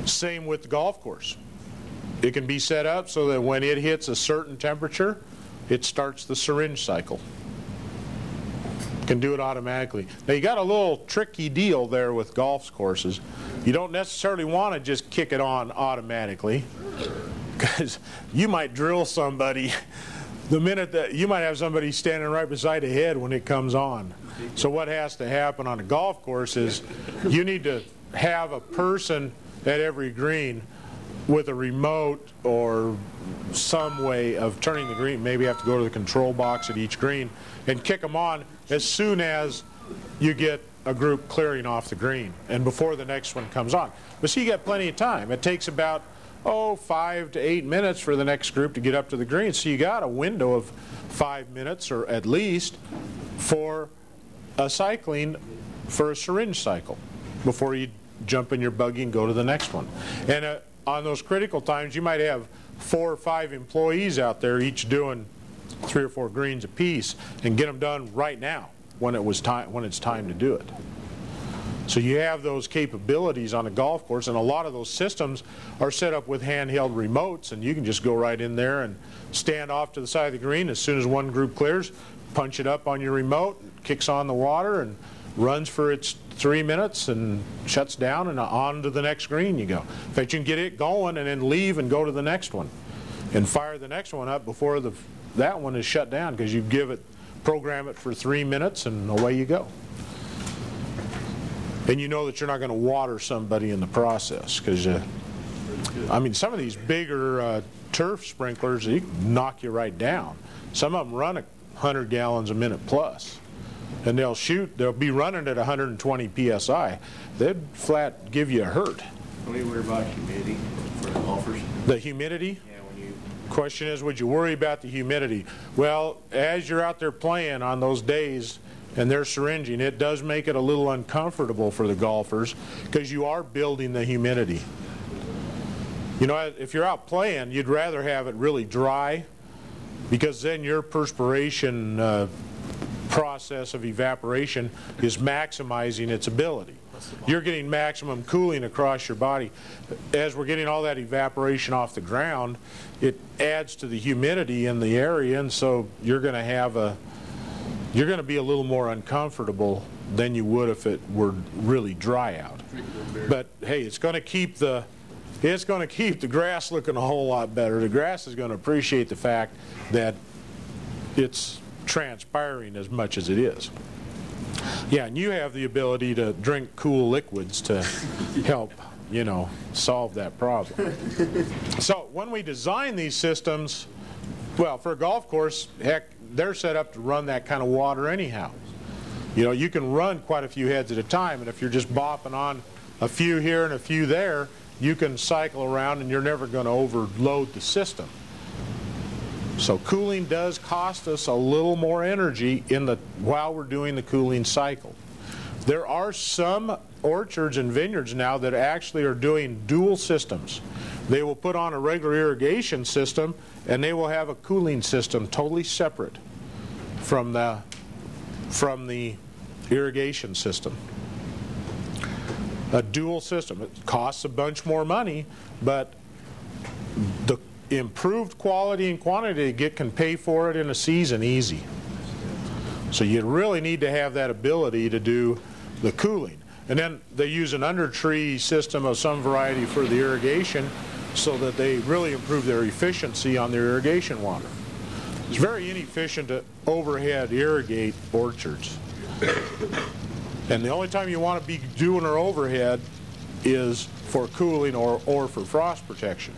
Same with the golf course. It can be set up so that when it hits a certain temperature, it starts the syringe cycle. It can do it automatically. Now you got a little tricky deal there with golf courses. You don't necessarily want to just kick it on automatically, because you might drill somebody the minute that you might have somebody standing right beside the head when it comes on. So what has to happen on a golf course is you need to have a person at every green with a remote or some way of turning the green. Maybe you have to go to the control box at each green and kick them on as soon as you get a group clearing off the green and before the next one comes on. But see, you got plenty of time. It takes about 5 to 8 minutes for the next group to get up to the green. So you got a window of 5 minutes or at least for a cycling, for a syringe cycle before you jump in your buggy and go to the next one. And on those critical times, you might have 4 or 5 employees out there each doing 3 or 4 greens apiece and get them done right now when it's time to do it. So you have those capabilities on a golf course, and a lot of those systems are set up with handheld remotes, and you can just go right in there and stand off to the side of the green. As soon as one group clears, punch it up on your remote, kicks on the water and runs for its 3 minutes and shuts down, and on to the next green you go. In fact, you can get it going and then leave and go to the next one and fire the next one up before that one is shut down, because you program it for 3 minutes and away you go. And you know that you're not going to water somebody in the process, because I mean, some of these bigger turf sprinklers, they knock you right down. Some of them run 100 gallons a minute plus, and they'll be running at 120 psi. They'd flat give you a hurt. What do you worry about humidity for the golfers? The humidity? Yeah, Question is, would you worry about the humidity? Well, as you're out there playing on those days and they're syringing, it does make it a little uncomfortable for the golfers, because you are building the humidity. You know, if you're out playing, you'd rather have it really dry, because then your perspiration process of evaporation is maximizing its ability. You're getting maximum cooling across your body. As we're getting all that evaporation off the ground, it adds to the humidity in the area, and so you're going to be a little more uncomfortable than you would if it were really dry out. But hey, it's going to keep the grass looking a whole lot better. The grass is going to appreciate the fact that it's transpiring as much as it is. Yeah, and you have the ability to drink cool liquids to help, solve that problem. So when we design these systems, well, for a golf course, heck, they're set up to run that kind of water anyhow. You can run quite a few heads at a time, and if you're just bopping on a few here and a few there, you can cycle around and you're never going to overload the system. So cooling does cost us a little more energy while we're doing the cooling cycle. There are some orchards and vineyards now that actually are doing dual systems. They will put on a regular irrigation system, and they will have a cooling system totally separate from the irrigation system. A dual system. It costs a bunch more money, but the improved quality and quantity can pay for it in a season easy. So you really need to have that ability to do the cooling. And then they use an under tree system of some variety for the irrigation, so that they really improve their efficiency on their irrigation water. It's very inefficient to overhead irrigate orchards. And the only time you want to be doing an overhead is for cooling or for frost protection.